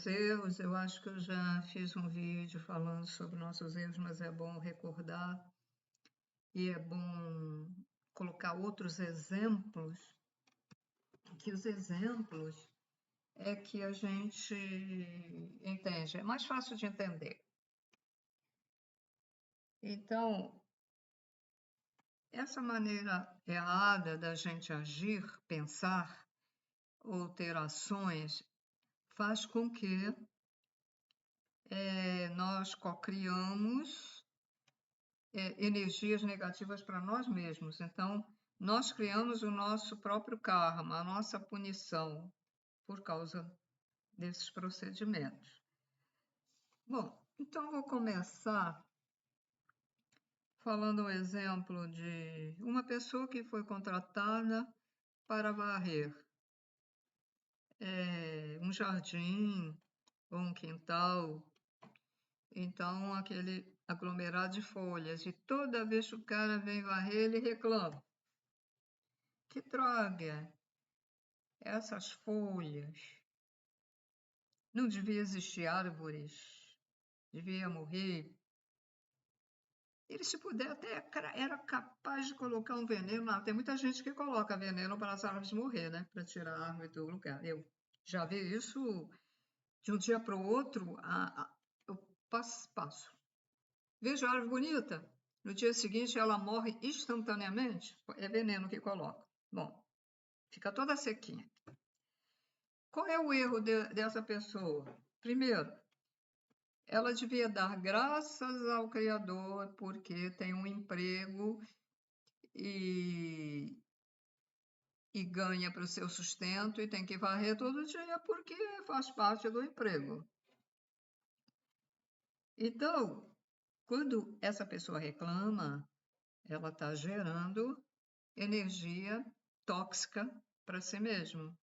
nossos erros. Eu acho que eu já fiz um vídeo falando sobre nossos erros, mas é bom recordar e é bom colocar outros exemplos, que os exemplos é que a gente entende, é mais fácil de entender. Então, essa maneira errada da gente agir, pensar ou ter ações faz com que nós cocriamos energias negativas para nós mesmos. Então, nós criamos o nosso próprio karma, a nossa punição por causa desses procedimentos. Bom, então vou começar falando um exemplo de uma pessoa que foi contratada para varrer um jardim ou um quintal. Então, aquele aglomerado de folhas. E toda vez que o cara vem varrer, ele reclama. Que droga! Essas folhas. Não devia existir árvores. Devia morrer. Ele, se puder, até era capaz de colocar um veneno lá. Tem muita gente que coloca veneno para as árvores morrer, né? Para tirar a árvore do lugar. Eu já vi isso de um dia para o outro. Eu passo. Vejo a árvore bonita. No dia seguinte, ela morre instantaneamente. É veneno que coloca. Bom, fica toda sequinha. Qual é o erro dessa pessoa? Primeiro, ela devia dar graças ao Criador porque tem um emprego e ganha para o seu sustento e tem que varrer todo dia porque faz parte do emprego. Então, quando essa pessoa reclama, ela está gerando energia tóxica para si mesmo.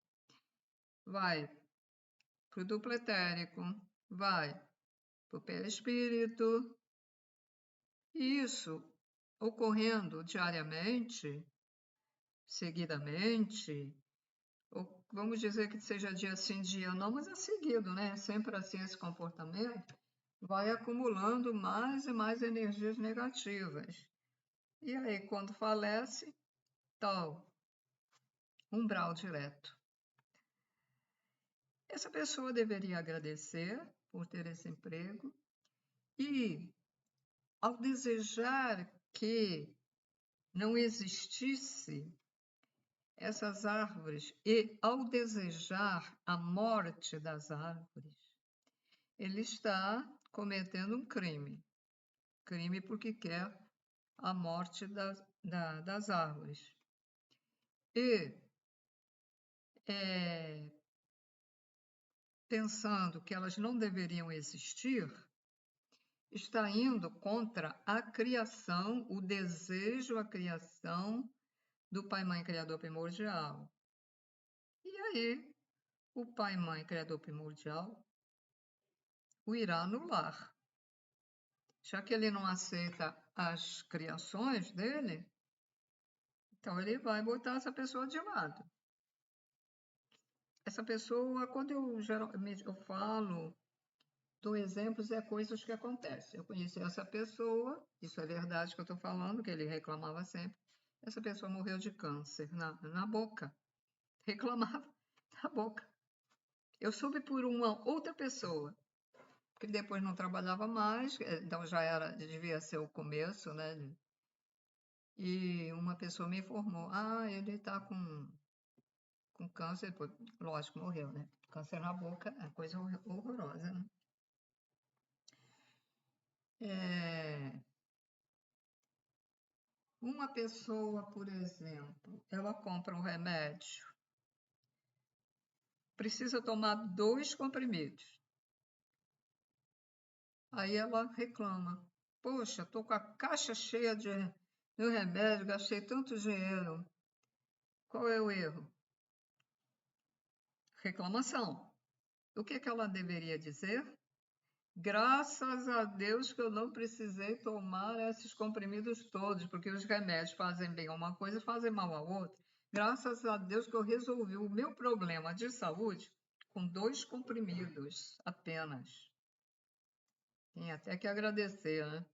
Vai para o duplo etérico, vai para o perispírito. E isso ocorrendo diariamente, seguidamente, ou vamos dizer que seja dia sim, dia não, mas é seguido, né? Sempre assim esse comportamento, vai acumulando mais e mais energias negativas. E aí, quando falece, tal, umbral direto. Essa pessoa deveria agradecer por ter esse emprego e, ao desejar que não existisse essas árvores e ao desejar a morte das árvores, ele está cometendo um crime. Crime porque quer a morte das árvores. E pensando que elas não deveriam existir, está indo contra a criação, o desejo, a criação do Pai-Mãe Criador Primordial. E aí, o Pai-Mãe Criador Primordial o irá anular. Já que ele não aceita as criações dele, então ele vai botar essa pessoa de lado. Essa pessoa, quando eu geralmente falo, dou exemplos, coisas que acontecem. Eu conheci essa pessoa, isso é verdade que eu estou falando, que ele reclamava sempre. Essa pessoa morreu de câncer na boca. Reclamava na boca. Eu soube por uma outra pessoa, que depois não trabalhava mais, então devia ser o começo, né? E uma pessoa me informou, ele está com câncer, lógico, morreu, né? Câncer na boca é coisa horrorosa, né? Uma pessoa, por exemplo, ela compra um remédio, precisa tomar 2 comprimidos. Aí ela reclama, poxa, estou com a caixa cheia de remédio, gastei tanto dinheiro. Qual é o erro? Reclamação. O que ela deveria dizer? Graças a Deus que eu não precisei tomar esses comprimidos todos, porque os remédios fazem bem a uma coisa e fazem mal a outra. Graças a Deus que eu resolvi o meu problema de saúde com 2 comprimidos apenas. Tem até que agradecer, né?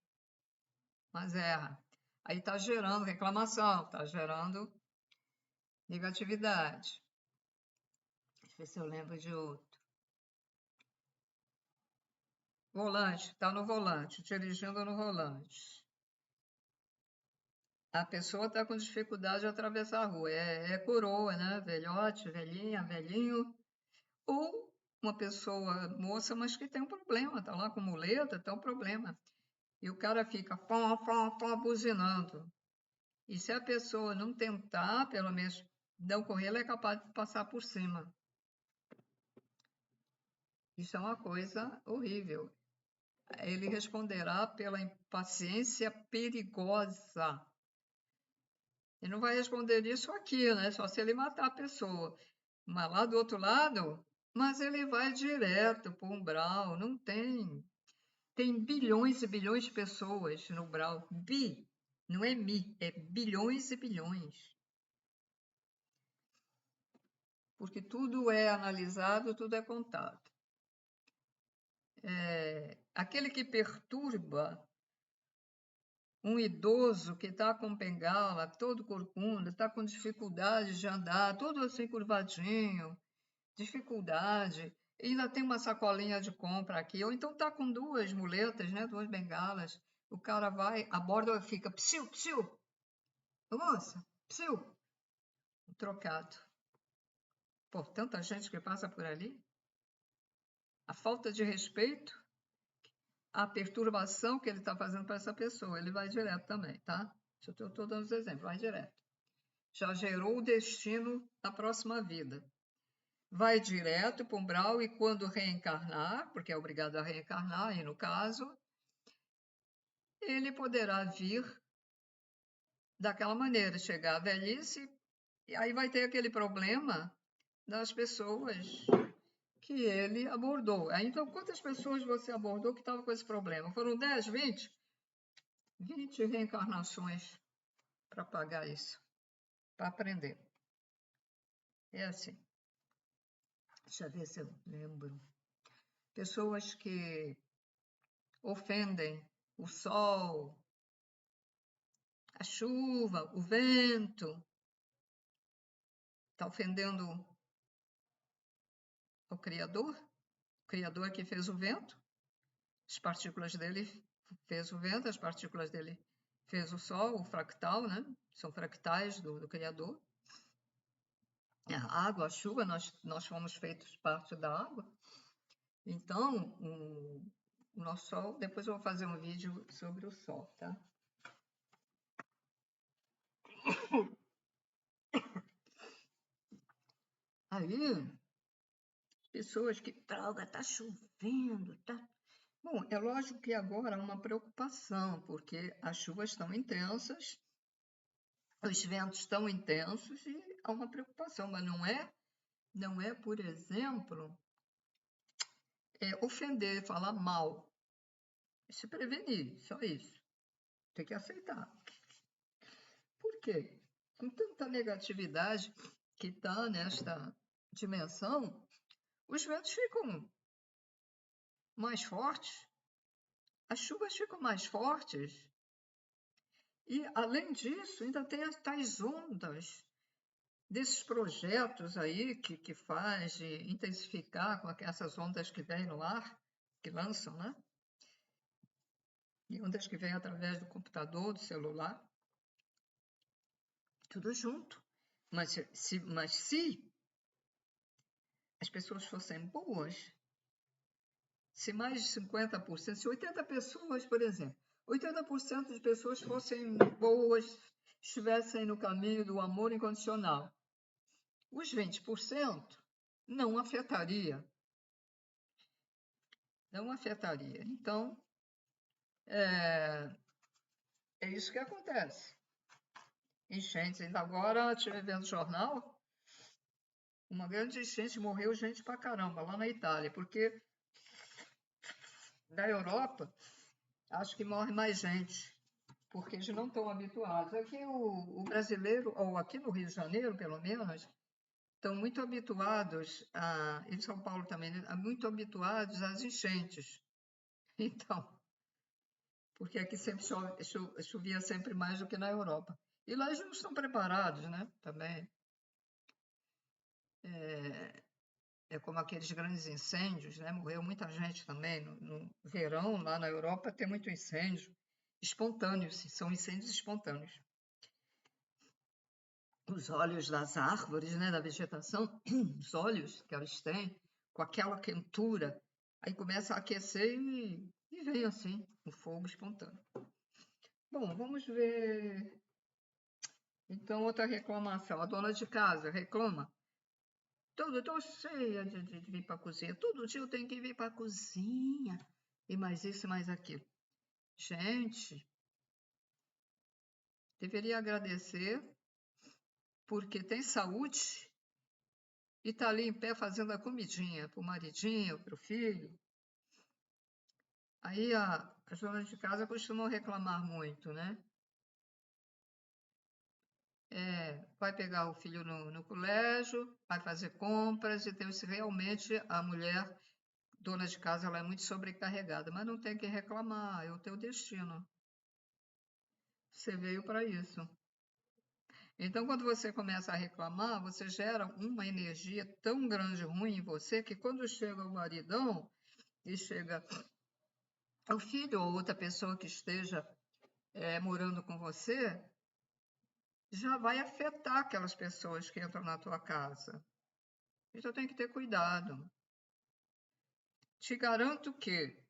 Mas erra. Aí está gerando reclamação, está gerando negatividade. Deixa eu ver se eu lembro de outro. Volante, está no volante, dirigindo no volante. A pessoa está com dificuldade de atravessar a rua. É coroa, né? Velhote, velhinha, velhinho. Ou uma pessoa moça, mas que tem um problema, está lá com muleta, tem um problema. E o cara fica buzinando. E se a pessoa não tentar, pelo menos não correr, ela é capaz de passar por cima. Isso é uma coisa horrível. Ele responderá pela impaciência perigosa. Ele não vai responder isso aqui, né? Só se ele matar a pessoa. Mas lá do outro lado, mas ele vai direto para o umbral. Não tem. Tem bilhões e bilhões de pessoas no umbral. Não é é bilhões e bilhões. Porque tudo é analisado, tudo é contado. Aquele que perturba um idoso que está com bengala, todo corcunda, está com dificuldade de andar, todo assim curvadinho, dificuldade, e ainda tem uma sacolinha de compra aqui, ou então está com 2 muletas, né, 2 bengalas, o cara vai, aborda e fica, psiu, psiu, moça, psiu, trocado. Por tanta gente que passa por ali, a falta de respeito, a perturbação que ele está fazendo para essa pessoa, ele vai direto também, tá? Eu estou dando os exemplos, vai direto. Já gerou o destino da próxima vida. Vai direto para o umbral e quando reencarnar, porque é obrigado a reencarnar, aí no caso, ele poderá vir daquela maneira, chegar à velhice, e aí vai ter aquele problema das pessoas que ele abordou. Então, quantas pessoas você abordou que estavam com esse problema? Foram 10, 20? 20 reencarnações para pagar isso, para aprender. É assim. Deixa eu ver se eu lembro. Pessoas que ofendem o sol, a chuva, o vento. Está ofendendo o Criador que fez o vento. As partículas dele fez o vento, as partículas dele fez o sol, o fractal, né? São fractais do Criador. A água, a chuva, nós fomos feitos parte da água. Então, o nosso Sol, depois eu vou fazer um vídeo sobre o Sol, tá? Aí, pessoas que, droga, tá chovendo, tá... Bom, é lógico que agora há uma preocupação, porque as chuvas estão intensas, os ventos estão intensos e há uma preocupação, mas não é, por exemplo, ofender, falar mal. Se prevenir, só isso. Tem que aceitar. Por quê? Com tanta negatividade que está nesta dimensão, os ventos ficam mais fortes, as chuvas ficam mais fortes. E, além disso, ainda tem as tais ondas desses projetos aí que faz de intensificar com essas ondas que vêm no ar, que lançam, né? E ondas que vêm através do computador, do celular. Tudo junto. Mas se as pessoas fossem boas, se mais de 50%, se 80 pessoas, por exemplo, 80% de pessoas fossem boas, estivessem no caminho do amor incondicional, os 20% não afetaria. Não afetaria. Então, é isso que acontece. Enchentes. Ainda agora, estive vendo o jornal, uma grande enchente, morreu gente pra caramba lá na Itália, porque na Europa, acho que morre mais gente, porque eles não estão habituados. Aqui o brasileiro, ou aqui no Rio de Janeiro, pelo menos, estão muito habituados, em São Paulo também, né, muito habituados às enchentes. Então, porque aqui sempre chovia sempre mais do que na Europa. E lá eles não estão preparados, né? Também. É como aqueles grandes incêndios, né? Morreu muita gente também. No verão, lá na Europa, tem muito incêndio espontâneos, são incêndios espontâneos. Os óleos das árvores, né? Da vegetação, os óleos que elas têm, com aquela quentura, aí começa a aquecer e vem assim, um fogo espontâneo. Bom, vamos ver. Então, outra reclamação. A dona de casa reclama. Estou cheia de vir para a cozinha. Todo dia eu tenho que vir para a cozinha. E mais isso, mais aquilo. Gente, deveria agradecer porque tem saúde e está ali em pé fazendo a comidinha para o maridinho, para o filho. Aí as donas de casa costumam reclamar muito, né? Vai pegar o filho no colégio, vai fazer compras, então se realmente a mulher, dona de casa, ela é muito sobrecarregada, mas não tem que reclamar, é o teu destino. Você veio para isso. Então, quando você começa a reclamar, você gera uma energia tão grande ruim em você que quando chega o maridão e chega o filho ou outra pessoa que esteja morando com você, já vai afetar aquelas pessoas que entram na tua casa. Então tem que ter cuidado. Te garanto que,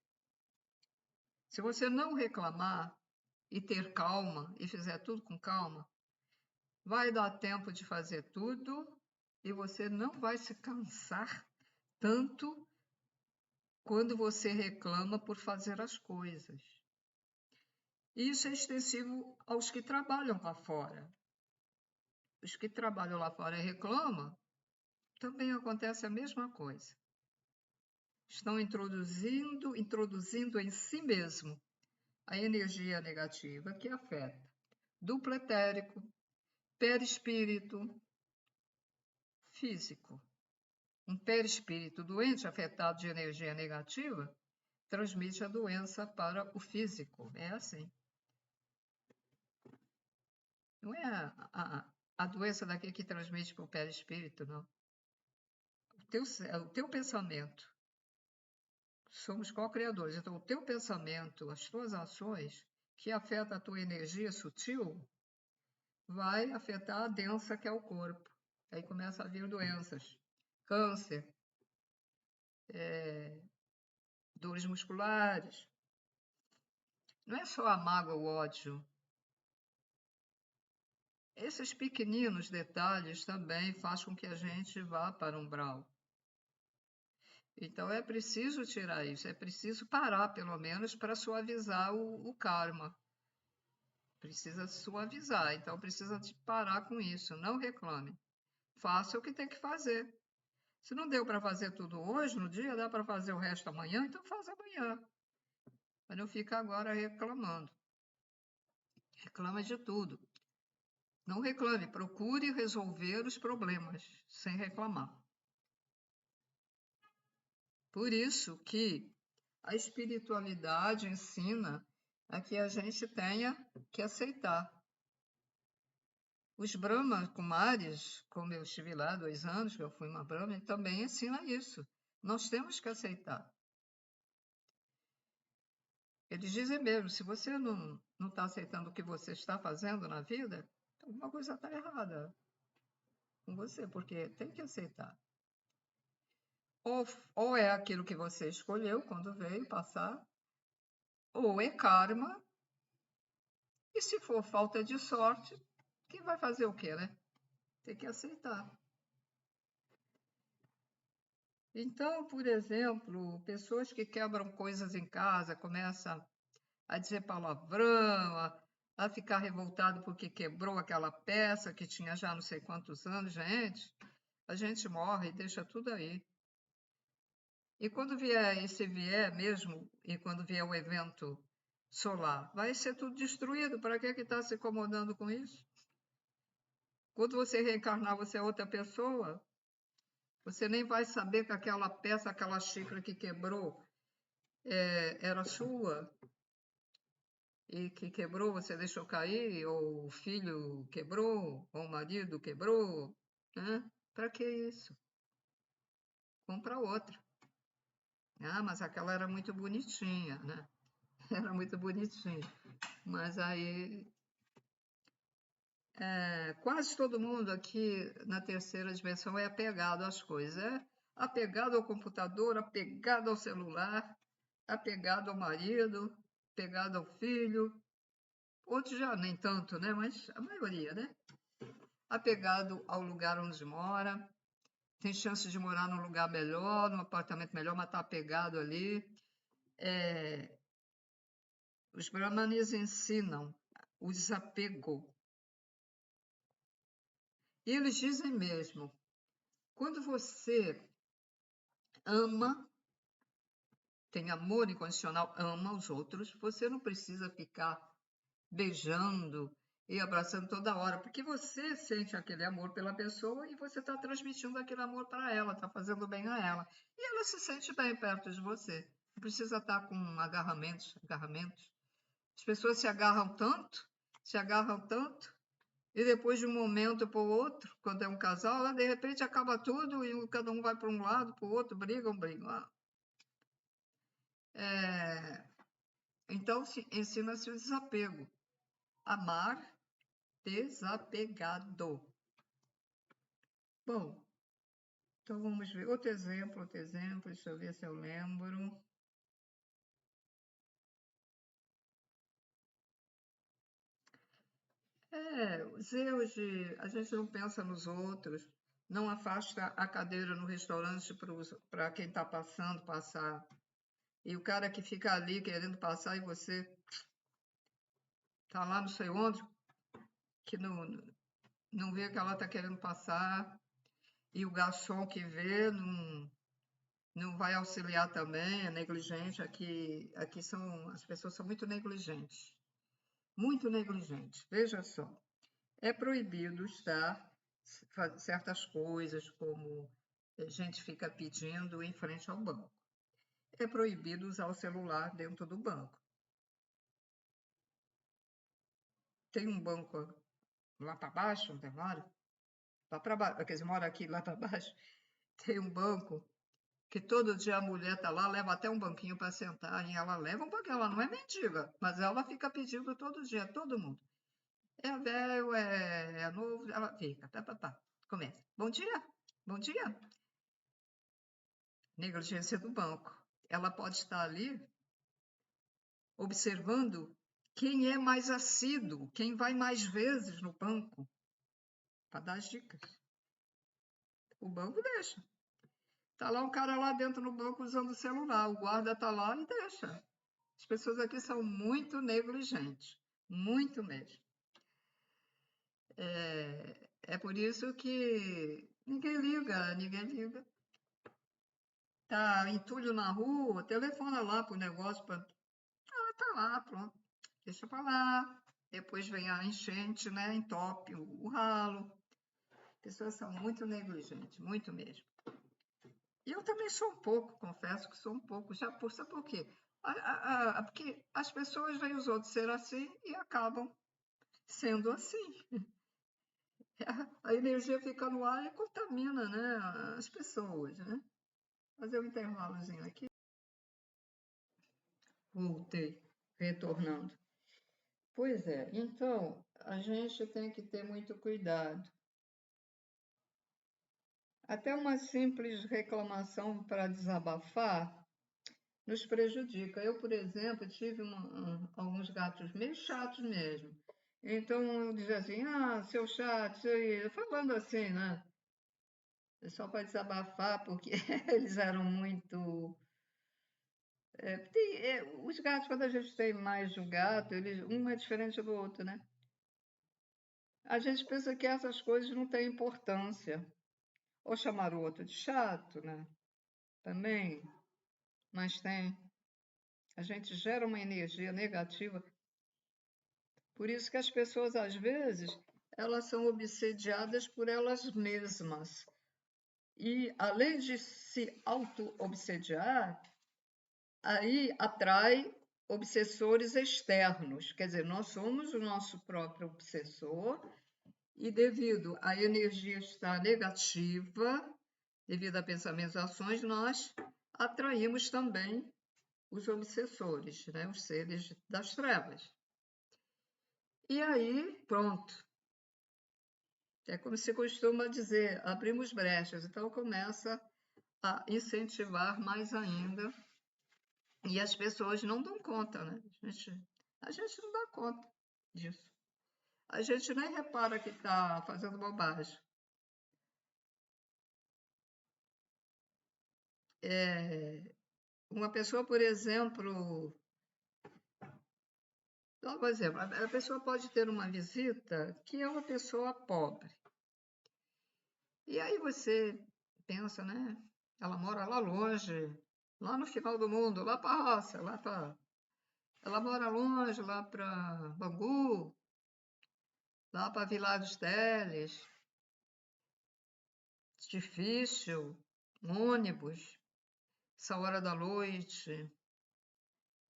se você não reclamar e ter calma e fizer tudo com calma, vai dar tempo de fazer tudo e você não vai se cansar tanto quando você reclama por fazer as coisas. Isso é extensivo aos que trabalham lá fora. Os que trabalham lá fora e reclamam, também acontece a mesma coisa. Estão introduzindo em si mesmo a energia negativa que afeta duplo etérico, perispírito, físico. Um perispírito doente, afetado de energia negativa, transmite a doença para o físico. É assim. Não é a doença daqui que transmite para o perispírito, não. O teu pensamento. Somos co-criadores. Então, o teu pensamento, as tuas ações, que afeta a tua energia sutil, vai afetar a densa que é o corpo. Aí começa a vir doenças. Câncer, dores musculares. Não é só a mágoa, o ódio. Esses pequeninos detalhes também fazem com que a gente vá para um umbral. Então é preciso tirar isso, é preciso parar pelo menos para suavizar o karma. Precisa suavizar, então precisa de parar com isso, não reclame. Faça o que tem que fazer. Se não deu para fazer tudo hoje, no dia, dá para fazer o resto amanhã, então faz amanhã. Mas não fica agora reclamando. Reclama de tudo. Não reclame, procure resolver os problemas sem reclamar. Por isso que a espiritualidade ensina a que a gente tenha que aceitar. Os Brahma Kumaris, como eu estive lá 2 anos, que eu fui uma Brahma, também ensina isso. Nós temos que aceitar. Eles dizem mesmo, se você não está aceitando o que você está fazendo na vida, alguma coisa está errada com você, porque tem que aceitar. Ou é aquilo que você escolheu quando veio passar, ou é karma, e se for falta de sorte, quem vai fazer o quê, né? Tem que aceitar. Então, por exemplo, pessoas que quebram coisas em casa, começam a dizer palavrão, a ficar revoltado porque quebrou aquela peça que tinha já não sei quantos anos, gente, a gente morre e deixa tudo aí. E quando vier, e se vier mesmo, e quando vier o evento solar, vai ser tudo destruído. Para que está se incomodando com isso? Quando você reencarnar, você é outra pessoa. Você nem vai saber que aquela peça, aquela xícara que quebrou, era sua e que quebrou, você deixou cair, ou o filho quebrou, ou o marido quebrou, né? Para que isso? Compra outra. Ah, mas aquela era muito bonitinha, né? Era muito bonitinha. Mas aí, quase todo mundo aqui na terceira dimensão é apegado às coisas. É apegado ao computador, apegado ao celular, apegado ao marido, apegado ao filho. Outros já nem tanto, né? Mas a maioria, né? Apegado ao lugar onde mora. Tem chance de morar num lugar melhor, num apartamento melhor, mas está apegado ali. Os brahmanes ensinam o desapego. E eles dizem mesmo, quando você ama, tem amor incondicional, ama os outros, você não precisa ficar beijando e abraçando toda hora, porque você sente aquele amor pela pessoa e você está transmitindo aquele amor para ela, está fazendo bem a ela. E ela se sente bem perto de você. Não precisa estar com agarramentos. As pessoas se agarram tanto, e depois de um momento para o outro, quando é um casal, de repente acaba tudo e cada um vai para um lado, para o outro, brigam. Então, ensina-se o desapego. Amar desapegado. Bom, então vamos ver outro exemplo, deixa eu ver se eu lembro. Os erros de... A gente não pensa nos outros, não afasta a cadeira no restaurante para quem está passando, passar. E o cara que fica ali querendo passar e você está lá não sei onde, que não vê que ela está querendo passar, e o garçom que vê não vai auxiliar também, é negligente. Aqui as pessoas são muito negligentes. Muito negligentes. Veja só, é proibido estar certas coisas, como a gente fica pedindo em frente ao banco. É proibido usar o celular dentro do banco. Tem um banco lá para baixo, onde mora? Lá para baixo, quer dizer, mora aqui lá para baixo. Tem um banco que todo dia a mulher tá lá, leva até um banquinho para sentar, e ela leva um banquinho, ela não é mendiga, mas ela fica pedindo todo dia, todo mundo. É velho, é novo, ela fica, começa. Bom dia, bom dia. Negligência do banco. Ela pode estar ali observando quem é mais assíduo, quem vai mais vezes no banco, para dar as dicas. O banco deixa. Tá lá um cara lá dentro no banco usando o celular, o guarda tá lá e deixa. As pessoas aqui são muito negligentes, muito mesmo. É por isso que ninguém liga. Tá entulho na rua, telefona lá pro negócio, tá lá, pronto, deixa para lá. Depois vem a enchente, né? Entope o ralo. As pessoas são muito negligentes, muito mesmo. E eu também sou um pouco, confesso que sou um pouco. Sabe por quê? Porque as pessoas veem os outros ser assim e acabam sendo assim. A energia fica no ar e contamina, né, as pessoas, né? Fazer um intervalozinho aqui. Voltei, retornando. Pois é, então a gente tem que ter muito cuidado. Até uma simples reclamação para desabafar nos prejudica. Eu, por exemplo, tive alguns gatos meio chatos mesmo. Então eu dizia assim, seu chato, falando assim, né? Só para desabafar, porque eles eram muito. Os gatos, quando a gente tem mais de um gato, um é diferente do outro, né? A gente pensa que essas coisas não têm importância. Ou chamar o outro de chato, né? Também, mas tem. A gente gera uma energia negativa. Por isso que as pessoas, às vezes, elas são obsediadas por elas mesmas. E, além de se auto-obsediar, aí atrai obsessores externos. Quer dizer, nós somos o nosso próprio obsessor e, devido à energia estar negativa, devido a pensamentos e ações, nós atraímos também os obsessores, né? Os seres das trevas. E aí, pronto. É como se costuma dizer, abrimos brechas. Então, começa a incentivar mais ainda. E as pessoas não dão conta, né? A gente não dá conta disso. A gente nem repara que está fazendo bobagem. Uma pessoa, por exemplo, por exemplo, a pessoa pode ter uma visita que é uma pessoa pobre. E aí você pensa, né? Ela mora lá longe, lá no final do mundo, lá para a roça, lá para. Ela mora longe, lá para Bangu, lá para Vilar dos Teles. Difícil, ônibus, essa hora da noite.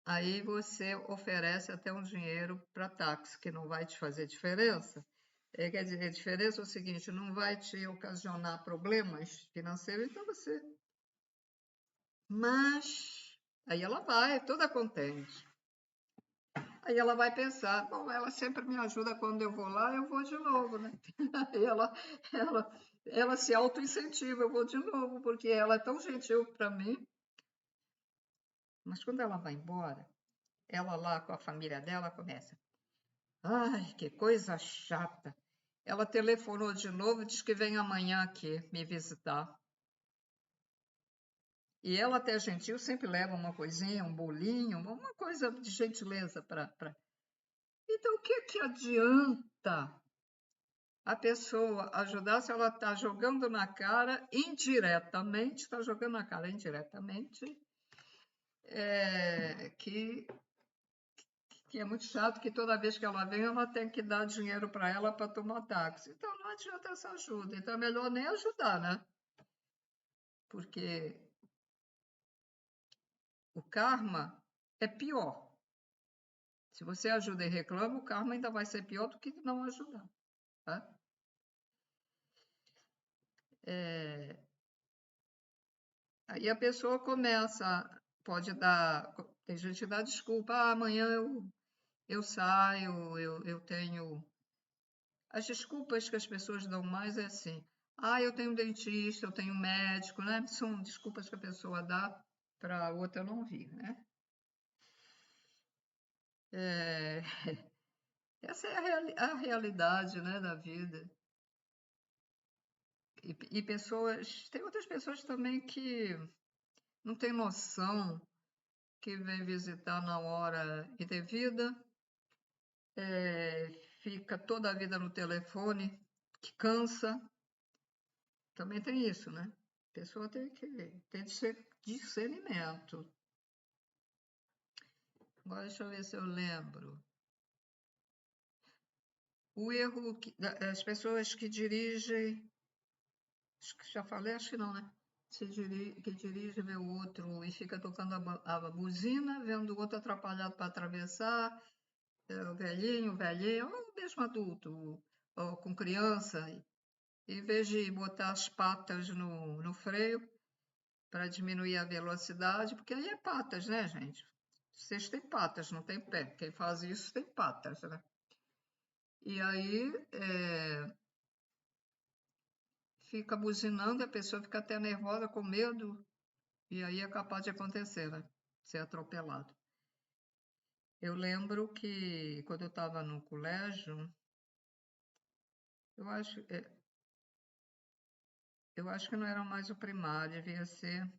Aí você oferece até um dinheiro para táxi, que não vai te fazer diferença. Quer dizer, a diferença é o seguinte, não vai te ocasionar problemas financeiros, então você. Mas aí ela vai, toda contente. Aí ela vai pensar, bom, ela sempre me ajuda quando eu vou lá, eu vou de novo, né? Aí ela se auto-incentiva, eu vou de novo, porque ela é tão gentil para mim. Mas quando ela vai embora, ela lá com a família dela começa, ai, que coisa chata. Ela telefonou de novo e diz que vem amanhã aqui me visitar. E ela, até gentil, sempre leva uma coisinha, um bolinho, uma coisa de gentileza para. Então, o que adianta a pessoa ajudar se ela está jogando na cara indiretamente, está jogando na cara indiretamente, que é muito chato, que toda vez que ela vem, ela tem que dar dinheiro para ela para tomar táxi. Então, não adianta essa ajuda. Então, é melhor nem ajudar, né? Porque o karma é pior. Se você ajuda e reclama, o karma ainda vai ser pior do que não ajudar. Tá? Aí a pessoa começa, pode dar, tem gente que dá desculpa, amanhã eu saio, eu tenho. As desculpas que as pessoas dão mais é assim, eu tenho dentista, eu tenho médico, né? São desculpas que a pessoa dá para a outra não vir, né? É, essa é a realidade, né, da vida. E pessoas, tem outras pessoas também que não têm noção, que vem visitar na hora indevida, fica toda a vida no telefone, que cansa. Também tem isso, né? A pessoa tem de ser discernimento. Agora deixa eu ver se eu lembro. O erro das pessoas que dirigem, acho que já falei, acho que não, né? Que dirige, vê o outro e fica tocando a buzina, vendo o outro atrapalhado para atravessar, o velhinho, ou mesmo adulto, ou com criança, em vez de botar as patas no freio para diminuir a velocidade, porque aí é patas, né, gente? Vocês têm patas, não tem pé. Quem faz isso tem patas, né? E aí fica buzinando, a pessoa fica até nervosa, com medo, e aí é capaz de acontecer, né? Ser atropelado. Eu lembro que quando eu estava no colégio, eu acho, eu acho que não era mais o primário, devia ser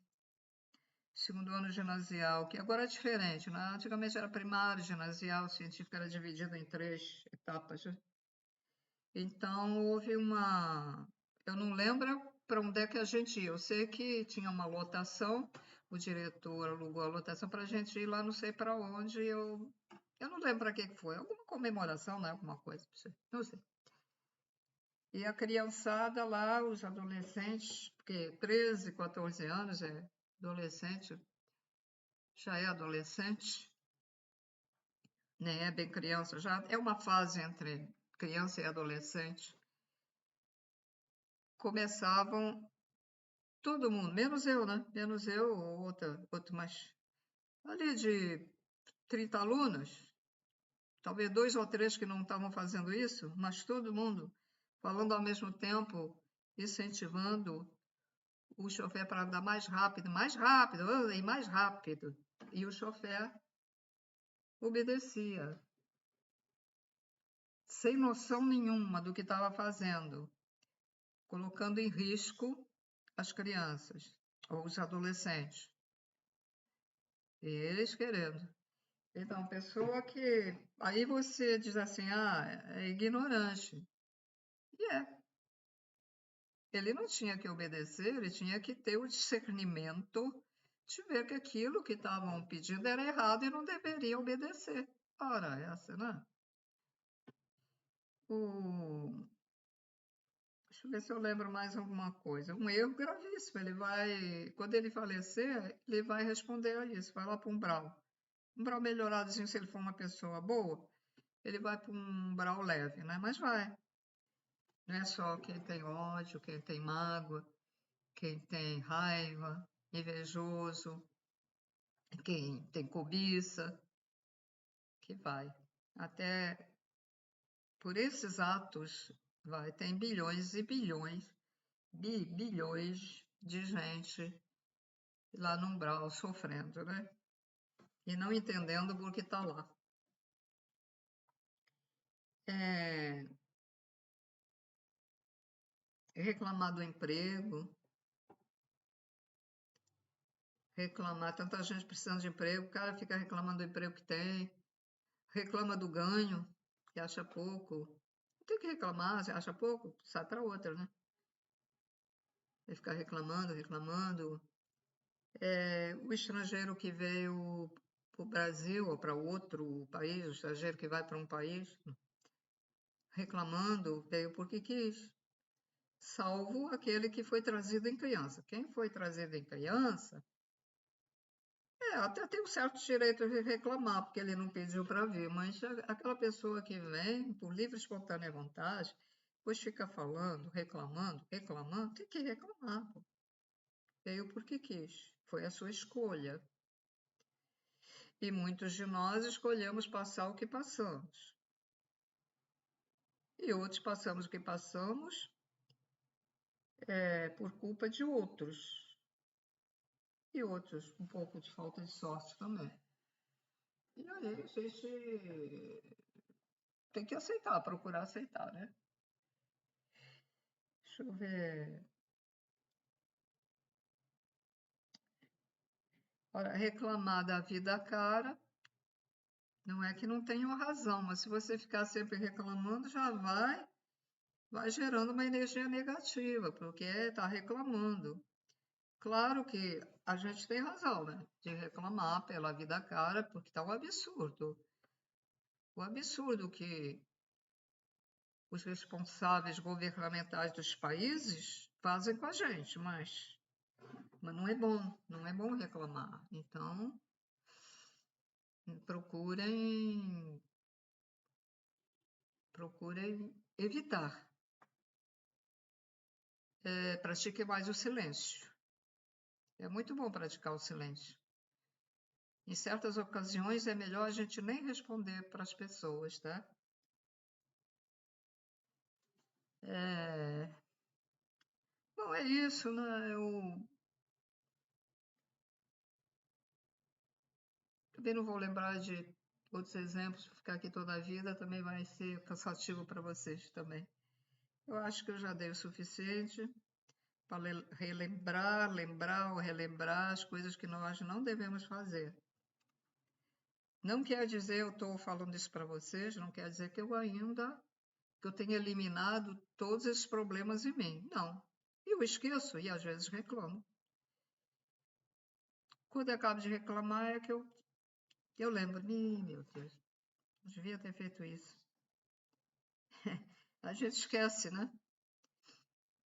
segundo ano ginasial, que agora é diferente, né? Antigamente era primário, ginasial, científico era dividido em 3 etapas. Né? Então houve uma. Eu não lembro para onde é que a gente ia. Eu sei que tinha uma lotação, o diretor alugou a lotação para a gente ir lá, não sei para onde. Eu não lembro para que foi. Alguma comemoração, né? Alguma coisa, não sei. E a criançada lá, os adolescentes, porque 13, 14 anos é adolescente, já é adolescente, nem é bem criança, já é uma fase entre criança e adolescente. Começavam todo mundo, menos eu, né? Menos eu, ou outro mais. Ali de 30 alunos, talvez 2 ou 3 que não estavam fazendo isso, mas todo mundo falando ao mesmo tempo, incentivando o chofer para andar mais rápido, e mais rápido. E o chofer obedecia, sem noção nenhuma do que estava fazendo, colocando em risco as crianças ou os adolescentes. E eles querendo. Então, pessoa que. Aí você diz assim, é ignorante. E é. Ele não tinha que obedecer, ele tinha que ter o discernimento de ver que aquilo que estavam pedindo era errado e não deveria obedecer. Ora, essa, né? Deixa eu ver se eu lembro mais alguma coisa. Um erro gravíssimo. Ele vai, quando ele falecer, ele vai responder a isso. Vai lá para um umbral. Umbral melhoradozinho, se ele for uma pessoa boa, ele vai para um umbral leve, né? Mas vai. Não é só quem tem ódio, quem tem mágoa, quem tem raiva, invejoso, quem tem cobiça, que vai. Até por esses atos, vai. Tem bilhões e bilhões, bilhões de gente lá no umbral sofrendo, né? E não entendendo por que está lá. Reclamar do emprego, reclamar, tanta gente precisando de emprego, o cara fica reclamando do emprego que tem, reclama do ganho, que acha pouco. Não tem que reclamar, você acha pouco, sai para outra, né? Vai ficar reclamando. O estrangeiro que veio para o Brasil ou para outro país, o estrangeiro que vai para um país, reclamando, veio porque quis. Salvo aquele que foi trazido em criança. Quem foi trazido em criança, até tem um certo direito de reclamar, porque ele não pediu para vir, mas aquela pessoa que vem por livre e espontânea vontade, depois fica falando, reclamando, tem que reclamar. Pô. Veio porque quis, foi a sua escolha. E muitos de nós escolhemos passar o que passamos. E outros passamos o que passamos por culpa de outros. E outros, um pouco de falta de sorte também. E aí a gente tem que aceitar, procurar aceitar, né? Deixa eu ver. Ora, reclamar da vida cara, não é que não tenham razão, mas se você ficar sempre reclamando, já vai gerando uma energia negativa, porque está reclamando. Claro que a gente tem razão, né? De reclamar pela vida cara, porque está um absurdo. O absurdo que os responsáveis governamentais dos países fazem com a gente, mas não é bom reclamar. Então, procurem evitar. Pratique mais o silêncio. É muito bom praticar o silêncio. Em certas ocasiões é melhor a gente nem responder para as pessoas, tá? Bom, é isso, né? Eu também não vou lembrar de outros exemplos, ficar aqui toda a vida também vai ser cansativo para vocês também. Eu acho que eu já dei o suficiente para relembrar, lembrar ou relembrar as coisas que nós não devemos fazer. Não quer dizer, eu estou falando isso para vocês, não quer dizer que eu tenha eliminado todos esses problemas em mim. Não. Eu esqueço e às vezes reclamo. Quando eu acabo de reclamar é que eu lembro, meu Deus, eu devia ter feito isso. A gente esquece, né?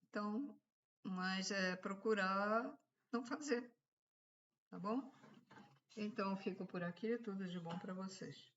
Então, mas é procurar não fazer, tá bom? Então, fico por aqui, tudo de bom para vocês.